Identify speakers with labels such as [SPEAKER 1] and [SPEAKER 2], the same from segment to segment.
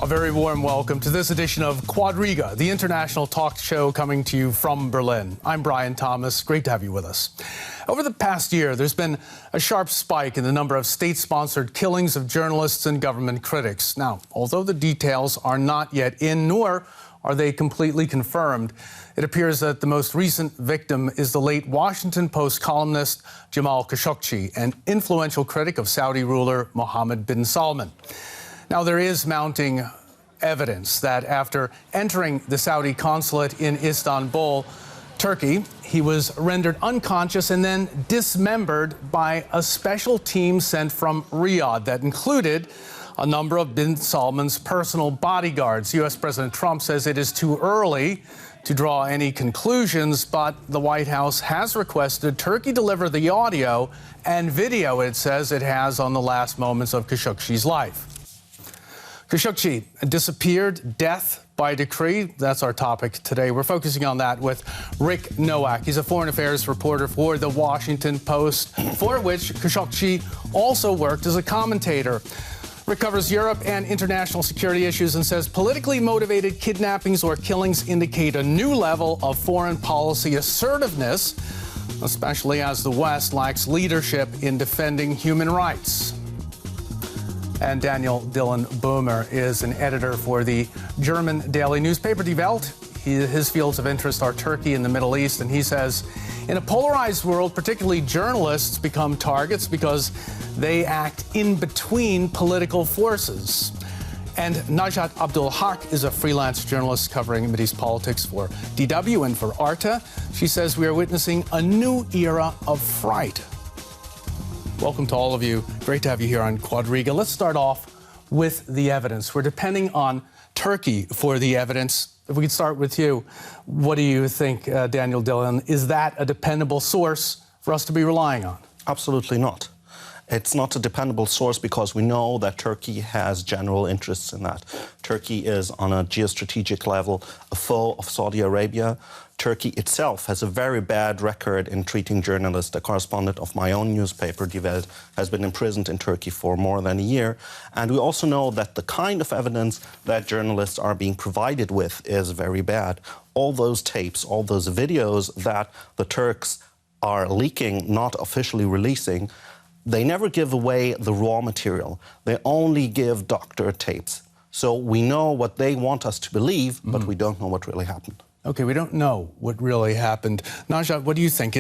[SPEAKER 1] A very warm welcome to this edition of Quadriga, the international talk show coming to you from Berlin. I'm Brian Thomas. Great to have you with us. Over the past year, there's been a sharp spike in the number of state-sponsored killings of journalists and government critics. Now, although the details are not yet in, nor are they completely confirmed, it appears that the most recent victim is the late Washington Post columnist Jamal Khashoggi, an influential critic of Saudi ruler Mohammed bin Salman. Now, there is mounting evidence that after entering the Saudi consulate in Istanbul, Turkey, he was rendered unconscious and then dismembered by a special team sent from Riyadh that included a number of bin Salman's personal bodyguards. U.S. President Trump says it is too early to draw any conclusions, but the White House has requested Turkey deliver the audio and video it says it has on the last moments of Khashoggi's life. Khashoggi disappeared, death by decree. That's our topic today. We're focusing on that with Rick Noack. He's a foreign affairs reporter for the Washington Post, for which Khashoggi also worked as a commentator. Rick covers Europe and international security issues and says politically motivated kidnappings or killings indicate a new level of foreign policy assertiveness, especially as the West lacks leadership in defending human rights. And Daniel Dylan Böhmer is an editor for the German daily newspaper Die Welt. His fields of interest are Turkey and the Middle East, and he says, in a polarized world, particularly journalists become targets because they act in between political forces. And Najat Abdulhaq is a freelance journalist covering Mideast politics for DW and for Arte. She says we are witnessing a new era of fright. Welcome to all of you. Great to have you here on Quadriga. Let's start off with the evidence. We're depending on Turkey for the evidence. If we could start with you, what do you think, Daniel Dillon? Is that a dependable source for us to be relying on?
[SPEAKER 2] Absolutely not. It's not a dependable source because we know that Turkey has general interests in that. Turkey is, on a geostrategic level, a foe of Saudi Arabia. Turkey itself has a very bad record in treating journalists. The correspondent of my own newspaper, Die Welt, has been imprisoned in Turkey for more than a year. And we also know that the kind of evidence that journalists are being provided with is very bad. All those tapes, all those videos that the Turks are leaking, not officially releasing, they never give away the raw material. They only give doctored tapes. So we know what they want us to believe, but we don't know what really happened.
[SPEAKER 1] Okay, we don't know what really happened. Najat, what do you think?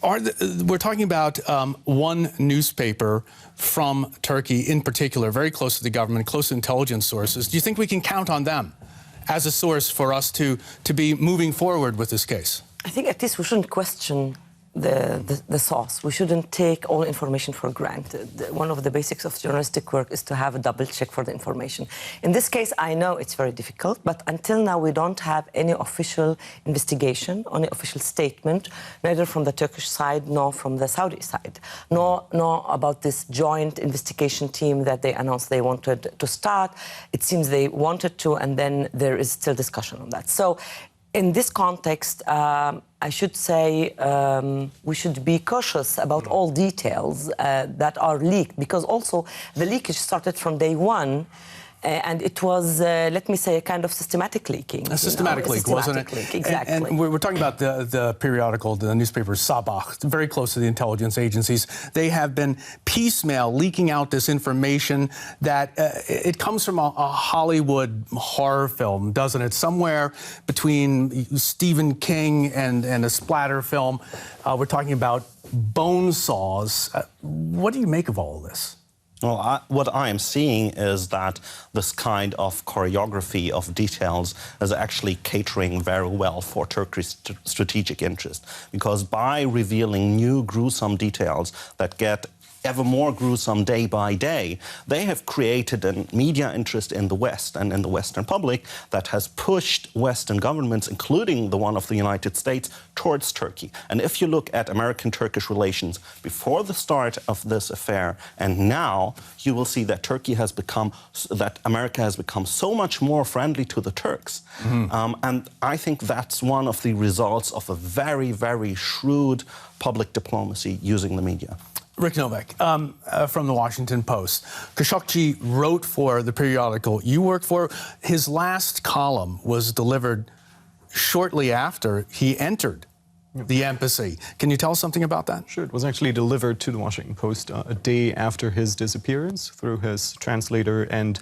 [SPEAKER 1] We're talking about one newspaper from Turkey in particular, very close to the government, close to intelligence sources. Do you think we can count on them as a source for us to be moving forward with this case?
[SPEAKER 3] I think at least we shouldn't question the source. We shouldn't take all information for granted. One of the basics of journalistic work is to have a double check for the information. In this case, I know it's very difficult, but until now we don't have any official investigation, any official statement, neither from the Turkish side nor from the Saudi side, nor about this joint investigation team that they announced they wanted to start. It seems they wanted to, and then there is still discussion on that. So in this context, I should say we should be cautious about all details that are leaked, because also the leakage started from day one. And it was, let me say, a kind of systematic leaking.
[SPEAKER 1] A systematic leak, wasn't it?
[SPEAKER 3] Leak, exactly.
[SPEAKER 1] And we're talking about the periodical, the newspaper Sabah, very close to the intelligence agencies. They have been piecemeal leaking out this information that it comes from a Hollywood horror film, doesn't it? Somewhere between Stephen King and a splatter film. We're talking about bone saws. What do you make of all of this?
[SPEAKER 2] Well, what I am seeing is that this kind of choreography of details is actually catering very well for Turkey's strategic interest, because by revealing new gruesome details that get ever more gruesome day by day, they have created a media interest in the West and in the Western public that has pushed Western governments, including the one of the United States, towards Turkey. And if you look at American-Turkish relations before the start of this affair and now, you will see that America has become so much more friendly to the Turks. And I think that's one of the results of a very, very shrewd public diplomacy using the media.
[SPEAKER 1] Rick Noack, from the Washington Post. Khashoggi wrote for the periodical you work for. His last column was delivered shortly after he entered the embassy. Can you tell us something about that?
[SPEAKER 4] Sure. It was actually delivered to the Washington Post a day after his disappearance through his translator and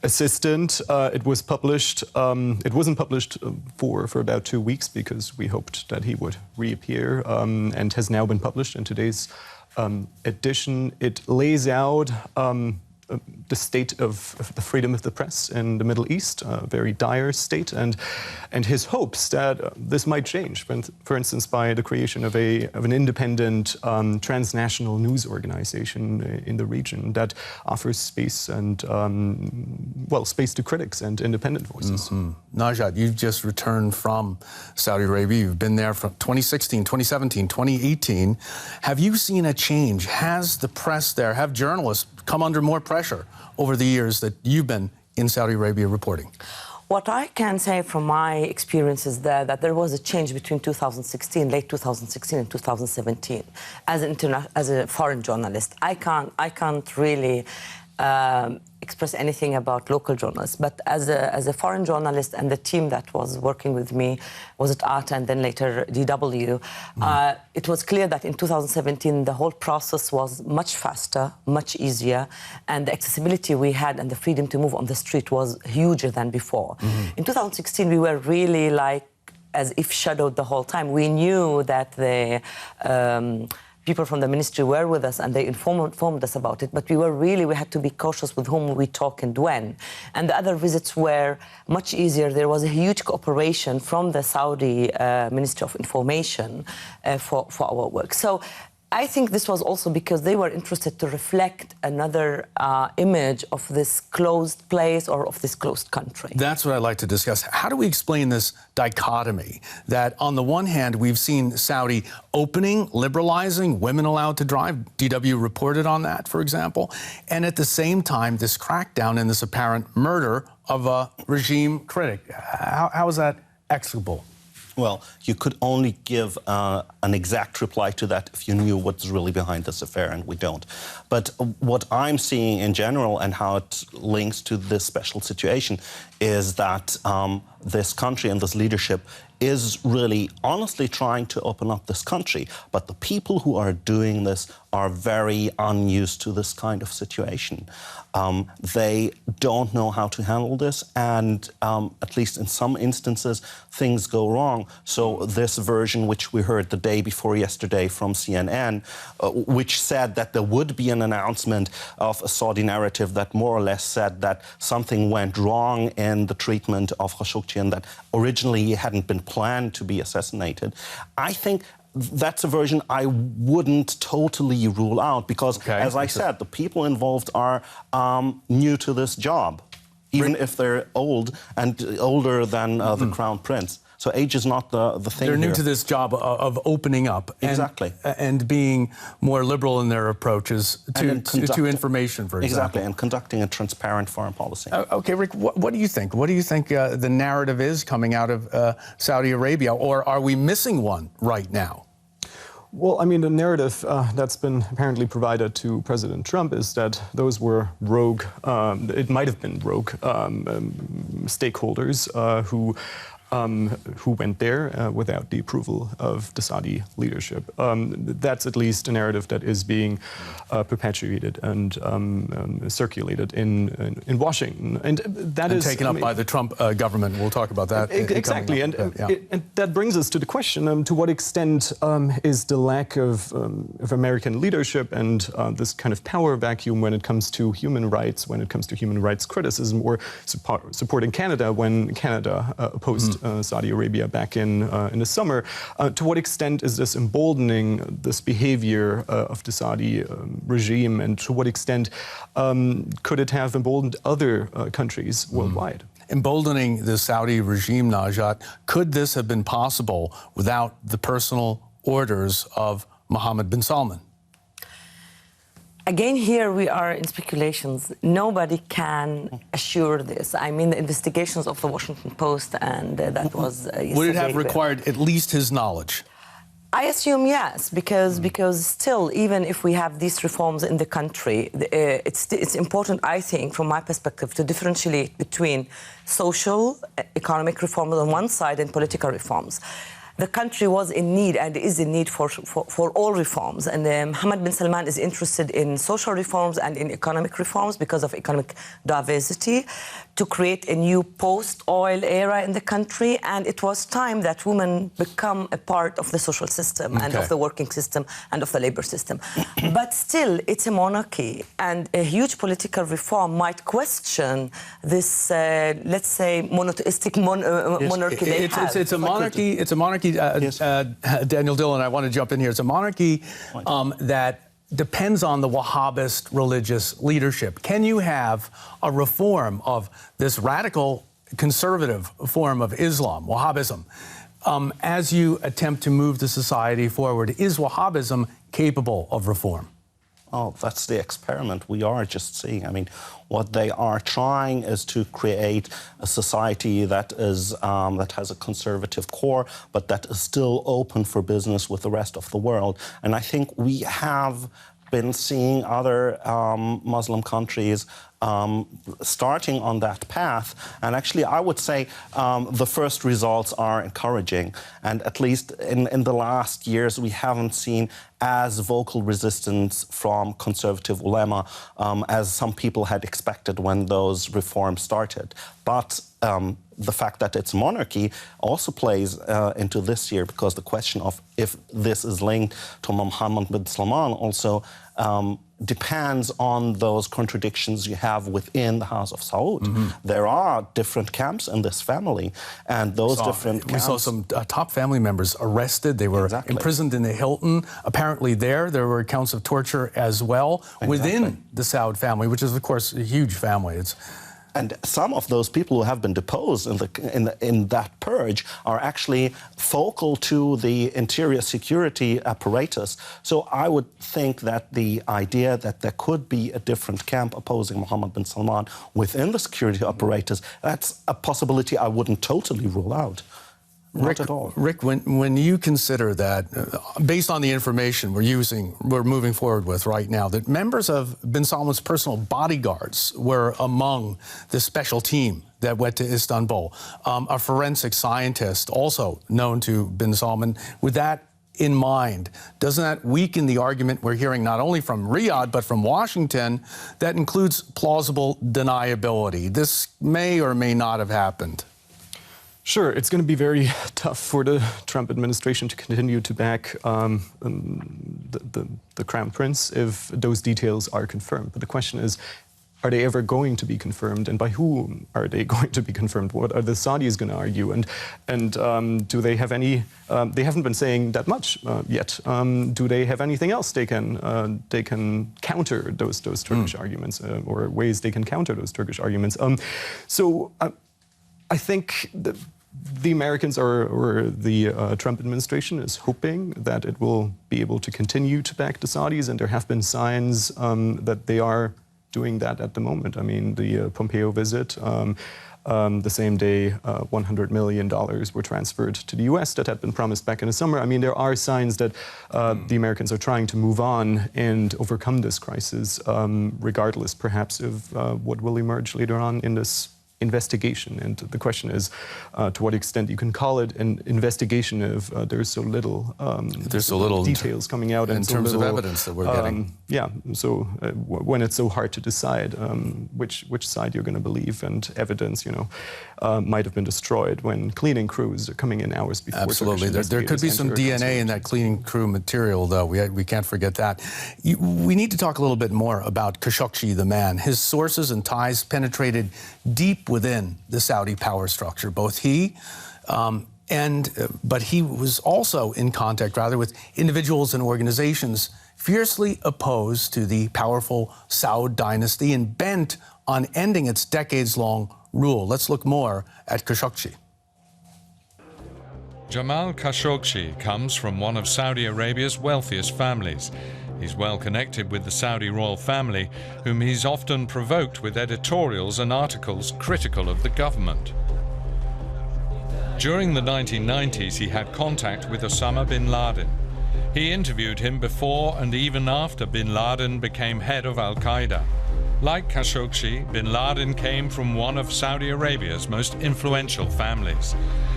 [SPEAKER 4] assistant. It was published. It wasn't published for about 2 weeks because we hoped that he would reappear, and has now been published in today's edition. It lays out the state of the freedom of the press in the Middle East, a very dire state, and his hopes that this might change, for instance, by the creation of an independent transnational news organization in the region that offers space and space to critics and independent voices.
[SPEAKER 1] Najat, you've just returned from Saudi Arabia. You've been there from 2016, 2017, 2018. Have you seen a change? Has the press there, have journalists come under more pressure over the years that you've been in Saudi Arabia reporting?
[SPEAKER 3] What I can say from my experience is that there was a change between 2016, late 2016 and 2017. As a foreign journalist, I can't really express anything about local journalists, but as a foreign journalist and the team that was working with me was at ATA and then later DW, it was clear that in 2017 the whole process was much faster, much easier, and the accessibility we had and the freedom to move on the street was huger than before. In 2016 we were really like as if shadowed the whole time. We knew that the people from the ministry were with us and they informed us about it, but we had to be cautious with whom we talk and when. And the other visits were much easier. There was a huge cooperation from the Saudi Ministry of Information for our work. So I think this was also because they were interested to reflect another image of this closed place or of this closed country.
[SPEAKER 1] That's what I'd like to discuss. How do we explain this dichotomy that on the one hand, we've seen Saudi opening, liberalizing, women allowed to drive. DW reported on that, for example. And at the same time, this crackdown and this apparent murder of a regime critic. How is that explicable?
[SPEAKER 2] Well, you could only give an exact reply to that if you knew what's really behind this affair, and we don't. But what I'm seeing in general and how it links to this special situation is that this country and this leadership is really honestly trying to open up this country. But the people who are doing this are very unused to this kind of situation. They don't know how to handle this, and at least in some instances, things go wrong. So this version, which we heard the day before yesterday from CNN, which said that there would be an announcement of a Saudi narrative that more or less said that something went wrong in the treatment of Khashoggi and that originally he hadn't been planned to be assassinated. I think that's a version I wouldn't totally rule out because, as I said, the people involved are new to this job, even if they're old and older than the Crown Prince. So age is not the thing.
[SPEAKER 1] They're new to this job of opening up. And being more liberal in their approaches to information, for example.
[SPEAKER 2] Exactly, and conducting a transparent foreign policy.
[SPEAKER 1] Okay, Rick, what do you think? What do you think the narrative is coming out of Saudi Arabia, or are we missing one right now?
[SPEAKER 4] Well, I mean, the narrative that's been apparently provided to President Trump is that those were rogue, it might have been rogue stakeholders who went there without the approval of the Saudi leadership. That's at least a narrative that is being perpetuated and circulated in Washington. And that is
[SPEAKER 1] taken up by the Trump government. We'll talk about that.
[SPEAKER 4] Exactly. And that brings us to the question, to what extent is the lack of American leadership and this kind of power vacuum when it comes to human rights, when it comes to human rights criticism, or supporting Canada when Canada opposed Saudi Arabia back in the summer. To what extent is this emboldening this behavior of the Saudi regime, and to what extent could it have emboldened other countries worldwide?
[SPEAKER 1] Emboldening the Saudi regime, Najat, could this have been possible without the personal orders of Mohammed bin Salman?
[SPEAKER 3] Again, here we are in speculations. Nobody can assure this. I mean, the investigations of the Washington Post, and that was...
[SPEAKER 1] Would it have required at least his knowledge?
[SPEAKER 3] I assume yes, because still, even if we have these reforms in the country, it's important, I think, from my perspective, to differentiate between social, economic reforms on one side and political reforms. The country was in need and is in need for all reforms. And Mohammed bin Salman is interested in social reforms and in economic reforms because of economic diversity, to create a new post-oil era in the country. And it was time that women become a part of the social system and of the working system and of the labor system. But still, it's a monarchy, and a huge political reform might question this, let's say, monotheistic monarchy they have.
[SPEAKER 1] It's a monarchy. It's a monarchy. Daniel Dillon, I want to jump in here. It's a monarchy that depends on the Wahhabist religious leadership. Can you have a reform of this radical conservative form of Islam, Wahhabism, as you attempt to move the society forward? Is Wahhabism capable of reform?
[SPEAKER 2] Oh, that's the experiment we are just seeing. I mean, what they are trying is to create a society that is that has a conservative core, but that is still open for business with the rest of the world. And I think we have been seeing other Muslim countries starting on that path. And actually, I would say the first results are encouraging. And at least in the last years, we haven't seen as vocal resistance from conservative ulema as some people had expected when those reforms started. But the fact that it's monarchy also plays into this year, because the question of if this is linked to Mohammed bin Salman also depends on those contradictions you have within the House of Saud. There are different camps in this family, and those different camps...
[SPEAKER 1] We saw some top family members arrested. They were imprisoned in the Hilton. Apparently there were accounts of torture as well within the Saud family, which is, of course, a huge family.
[SPEAKER 2] And some of those people who have been deposed in that purge are actually focal to the interior security apparatus. So I would think that the idea that there could be a different camp opposing Mohammed bin Salman within the security apparatus, that's a possibility I wouldn't totally rule out. Not at all.
[SPEAKER 1] Rick, when you consider that, based on the information we're moving forward with right now, that members of bin Salman's personal bodyguards were among the special team that went to Istanbul, a forensic scientist also known to bin Salman, with that in mind, doesn't that weaken the argument we're hearing not only from Riyadh but from Washington that includes plausible deniability? This may or may not have happened.
[SPEAKER 4] Sure, it's going to be very tough for the Trump administration to continue to back the Crown Prince if those details are confirmed. But the question is, are they ever going to be confirmed, and by whom are they going to be confirmed? What are the Saudis going to argue, and do they have any? They haven't been saying that much yet. Do they have anything else they can counter those Turkish arguments, or ways they can counter those Turkish arguments? I think the Americans or the Trump administration is hoping that it will be able to continue to back the Saudis, and there have been signs that they are doing that at the moment. I mean, the Pompeo visit, the same day $100 million were transferred to the US that had been promised back in the summer. I mean, there are signs that the Americans are trying to move on and overcome this crisis, regardless perhaps of what will emerge later on in this investigation. And the question is to what extent you can call it an investigation if there's so little details coming out
[SPEAKER 1] in terms of evidence that we're getting.
[SPEAKER 4] Yeah, so when it's so hard to decide which side you're going to believe, and evidence, might have been destroyed when cleaning crews are coming in hours before.
[SPEAKER 1] Absolutely, there could be some DNA in that cleaning crew material, though. We can't forget that. We need to talk a little bit more about Khashoggi, the man. His sources and ties penetrated deep within the Saudi power structure. Both he but he was also in contact, rather, with individuals and organizations fiercely opposed to the powerful Saud dynasty and bent on ending its decades-long rule. Let's look more at Khashoggi.
[SPEAKER 5] Jamal Khashoggi comes from one of Saudi Arabia's wealthiest families. He's well connected with the Saudi royal family, whom he's often provoked with editorials and articles critical of the government. During the 1990s, he had contact with Osama bin Laden. He interviewed him before and even after bin Laden became head of al-Qaeda. Like Khashoggi, bin Laden came from one of Saudi Arabia's most influential families.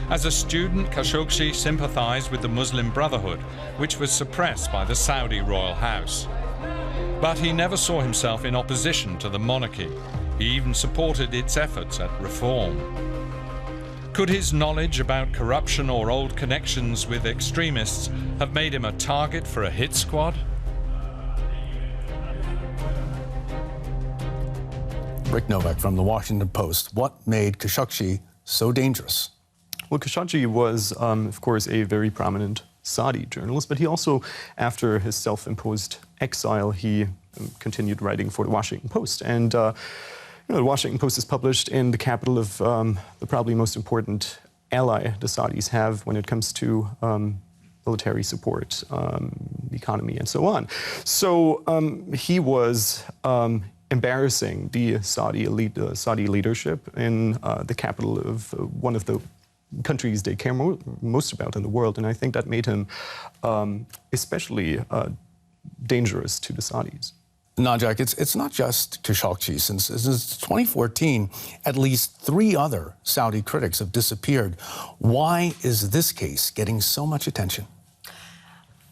[SPEAKER 5] As a student, Khashoggi sympathized with the Muslim Brotherhood, which was suppressed by the Saudi royal house. But he never saw himself in opposition to the monarchy. He even supported its efforts at reform. Could his knowledge about corruption or old connections with extremists have made him a target for a hit squad?
[SPEAKER 1] Rick Noack from the Washington Post. What made Khashoggi so dangerous?
[SPEAKER 4] Well, Khashoggi was, of course, a very prominent Saudi journalist, but he also, after his self-imposed exile, he continued writing for the Washington Post. And the Washington Post is published in the capital of the probably most important ally the Saudis have when it comes to military support, the economy, and so on. So he was embarrassing the Saudi elite, Saudi leadership in the capital of one of the countries they care most about in the world, and I think that made him especially dangerous to the Saudis.
[SPEAKER 1] Najat, it's not just Khashoggi. Since 2014, at least 3 other Saudi critics have disappeared. Why is this case getting so much attention?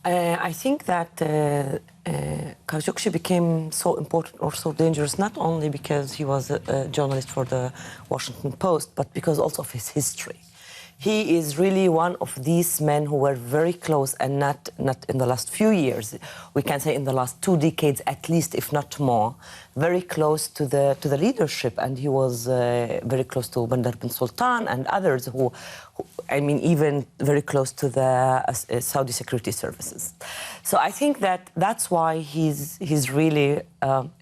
[SPEAKER 3] I think that Khashoggi became so important or so dangerous not only because he was a journalist for the Washington Post, but because also of his history. He is really one of these men who were very close, and not in the last few years, we can say in the last 2 decades at least, if not more, very close to the leadership. And he was very close to Bandar bin Sultan and others who, I mean, even very close to the Saudi security services. So I think that's why he's really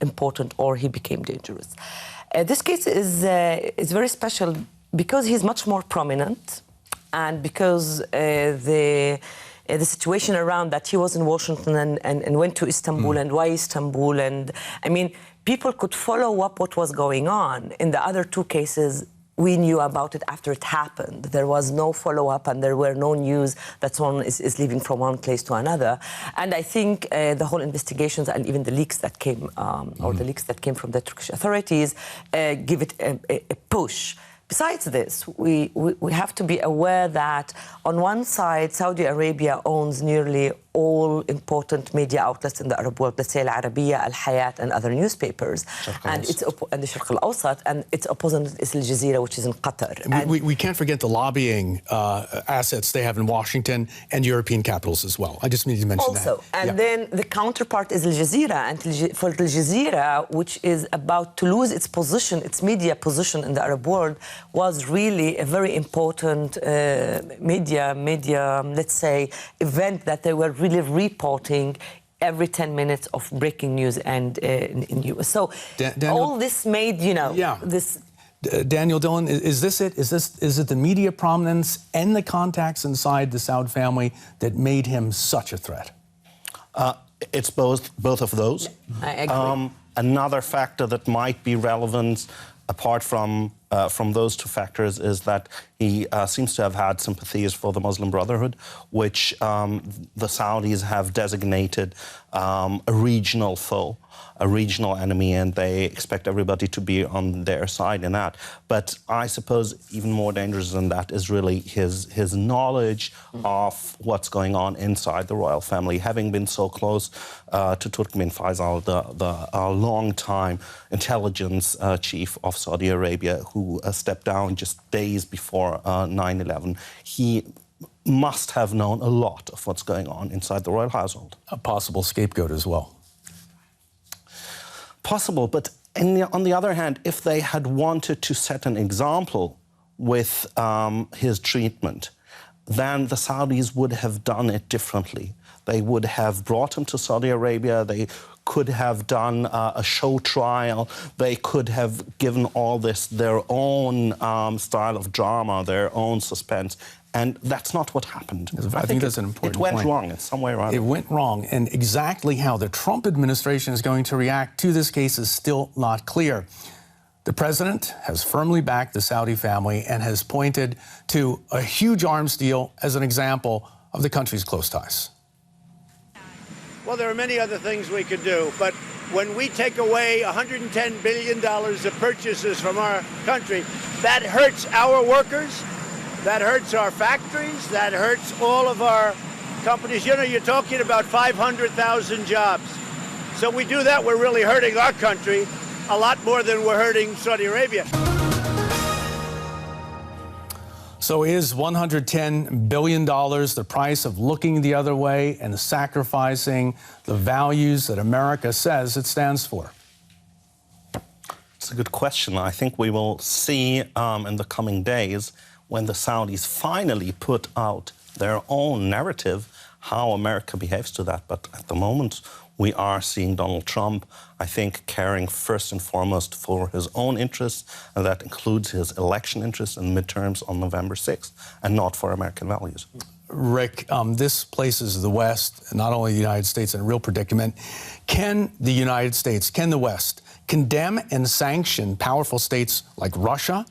[SPEAKER 3] important, or he became dangerous. This case is very special because he's much more prominent, and because the situation around that he was in Washington and went to Istanbul, and why Istanbul, and I mean, people could follow up what was going on. In the other 2 cases, we knew about it after it happened. There was no follow-up, and there were no news that someone is leaving from one place to another. And I think the whole investigations and even the leaks that came, or the leaks that came from the Turkish authorities, give it a push. Besides this, we have to be aware that on one side, Saudi Arabia owns nearly all important media outlets in the Arab world, let's say Al Arabiya, Al Hayat, and other newspapers, and the Sharq Al Awsat, and its opponent is Al Jazeera, which is in Qatar.
[SPEAKER 1] We can't forget the lobbying assets they have in Washington and European capitals as well. I just need to mention that.
[SPEAKER 3] Also, and then the counterpart is Al Jazeera, and for Al Jazeera, which is about to lose its position, its media position in the Arab world, was really a very important media, let's say, event that they were really reporting every 10 minutes of breaking news and in US. So all this made, this.
[SPEAKER 1] Daniel Dillon, is this it? Is it the media prominence and the contacts inside the Saud family that made him such a threat?
[SPEAKER 2] It's both of those.
[SPEAKER 3] I agree.
[SPEAKER 2] Another factor that might be relevant, apart from those 2 factors, is that he seems to have had sympathies for the Muslim Brotherhood, which the Saudis have designated a regional foe, a regional enemy, and they expect everybody to be on their side in that. But I suppose even more dangerous than that is really his knowledge of what's going on inside the royal family, having been so close to Turk bin Faisal, the long-time intelligence chief of Saudi Arabia, who stepped down just days before 9/11. He must have known a lot of what's going on inside the royal household.
[SPEAKER 1] A possible scapegoat as well.
[SPEAKER 2] Possible, but on the other hand, if they had wanted to set an example with his treatment, then the Saudis would have done it differently. They would have brought him to Saudi Arabia. They could have done a show trial. They could have given all this their own style of drama, their own suspense. And that's not what happened.
[SPEAKER 1] I think that's an important point.
[SPEAKER 2] It went wrong in some way or other.
[SPEAKER 1] It went wrong, and exactly how the Trump administration is going to react to this case is still not clear. The president has firmly backed the Saudi family and has pointed to a huge arms deal as an example of the country's close ties.
[SPEAKER 6] Well, there are many other things we could do, but when we take away $110 billion of purchases from our country, that hurts our workers, that hurts our factories, that hurts all of our companies. You know, you're talking about 500,000 jobs. So we do that, we're really hurting our country a lot more than we're hurting Saudi Arabia.
[SPEAKER 1] So is $110 billion the price of looking the other way and sacrificing the values that America says it stands for?
[SPEAKER 2] It's a good question. I think we will see in the coming days, when the Saudis finally put out their own narrative, how America behaves to that. But at the moment, we are seeing Donald Trump, I think, caring first and foremost for his own interests, and that includes his election interests in midterms on November 6th, and not for American values.
[SPEAKER 1] Rick, this places the West, not only the United States, in a real predicament. Can the United States, can the West, condemn and sanction powerful states like Russia,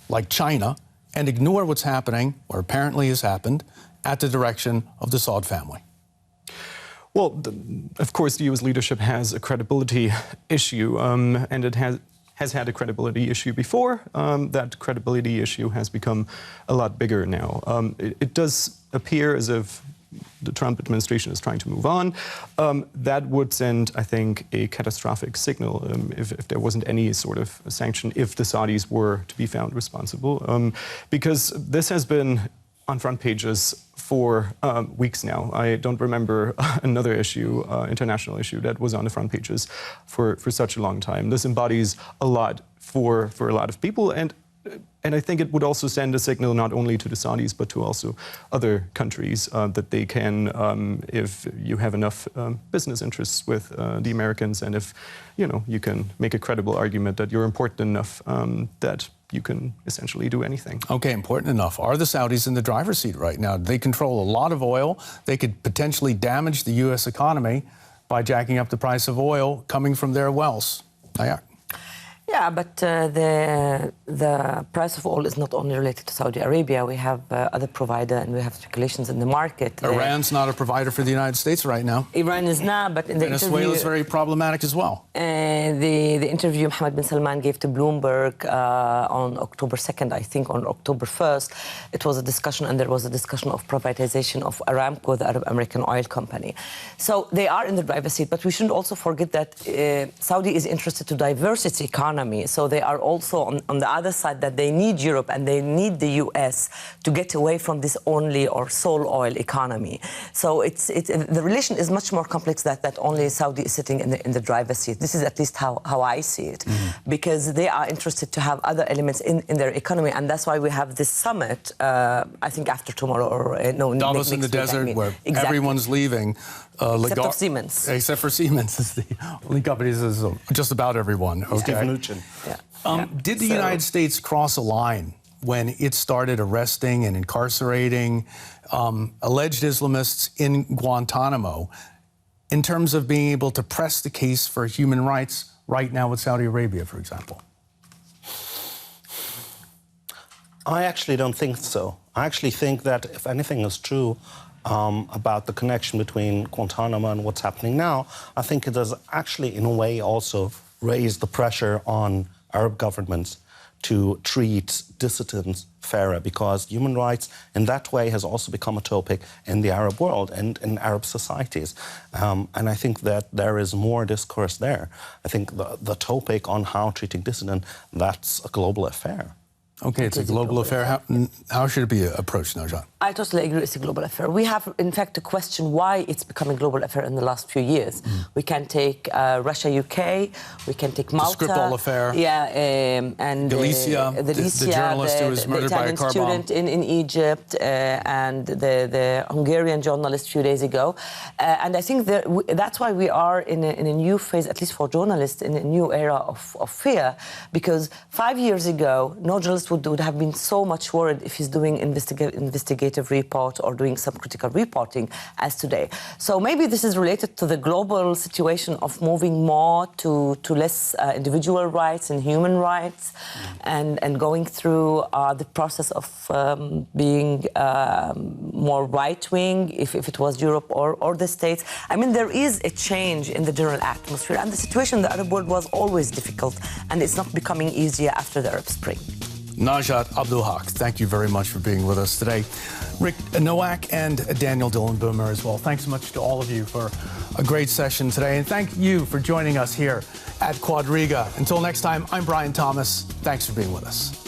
[SPEAKER 1] like China, and ignore what's happening, or apparently has happened, at the direction of the Saud family?
[SPEAKER 4] Well, of course, the U.S. leadership has a credibility issue, and it has had a credibility issue before. That credibility issue has become a lot bigger now. It does appear as if the Trump administration is trying to move on. That would send, I think, a catastrophic signal if there wasn't any sort of sanction, if the Saudis were to be found responsible. Because this has been on front pages for weeks now. I don't remember another issue, international issue, that was on the front pages for such a long time. This embodies a lot for a lot of people, and I think it would also send a signal not only to the Saudis, but to also other countries that they can, if you have enough business interests with the Americans, and if you can make a credible argument that you're important enough that you can essentially do anything.
[SPEAKER 1] Okay, important enough. Are the Saudis in the driver's seat right now? They control a lot of oil. They could potentially damage the U.S. economy by jacking up the price of oil coming from their wells. Najat.
[SPEAKER 3] Yeah, but the price of oil is not only related to Saudi Arabia. We have other provider, and we have speculations in the market.
[SPEAKER 1] Iran's not a provider for the United States right now.
[SPEAKER 3] Iran is not, but in the
[SPEAKER 1] Venezuela is very problematic as well.
[SPEAKER 3] The interview Mohammed bin Salman gave to Bloomberg on October 2nd, I think, on October 1st, it was a discussion, and there was a discussion of privatization of Aramco, the Arab American oil company. So they are in the driver's seat, but we shouldn't also forget that Saudi is interested to diverse its economy. So they are also on the other side, that they need Europe and they need the US to get away from this only or sole oil economy. So the relation is much more complex that only Saudi is sitting in the driver's seat. This is at least how I see it, because they are interested to have other elements in their economy, and that's why we have this summit, I think after tomorrow, or
[SPEAKER 1] Davos in the desert, where everyone's leaving.
[SPEAKER 3] Except for Siemens.
[SPEAKER 1] Except for Siemens is the only company that says just about everyone. Okay.
[SPEAKER 3] Yeah.
[SPEAKER 1] Did the United States cross a line when it started arresting and incarcerating alleged Islamists in Guantanamo in terms of being able to press the case for human rights right now with Saudi Arabia, for example?
[SPEAKER 2] I actually don't think so. I actually think that if anything is true about the connection between Guantanamo and what's happening now, I think it has actually, in a way, also raised the pressure on Arab governments to treat dissidents fairer, because human rights in that way has also become a topic in the Arab world and in Arab societies. And I think that there is more discourse there. I think the topic on how treating dissidents, that's a global affair.
[SPEAKER 1] Okay, it's a global affair. How should it be approached, Najat?
[SPEAKER 3] I totally agree it's a global affair. We have, in fact, to question why it's become a global affair in the last few years. We can take Russia, UK, we can take Malta.
[SPEAKER 1] The Skripal affair.
[SPEAKER 3] Yeah, and
[SPEAKER 1] Galicia, the journalist who was murdered by a car bomb.
[SPEAKER 3] The Italian student in Egypt, and the Hungarian journalist a few days ago. And I think that's why we are in a new phase, at least for journalists, in a new era of fear. Because 5 years ago, no journalist would have been so much worried if he's doing investigative report or doing some critical reporting as today. So maybe this is related to the global situation of moving more to less individual rights and human rights, and going through the process of being more right-wing, if it was Europe or the States. I mean, there is a change in the general atmosphere, and the situation in the Arab world was always difficult, and it's not becoming easier after the Arab Spring.
[SPEAKER 1] Najat, Abdulhaq, thank you very much for being with us today. Rick Noack and Daniel Dillon Böhmer as well. Thanks so much to all of you for a great session today, and thank you for joining us here at Quadriga. Until next time, I'm Brian Thomas. Thanks for being with us.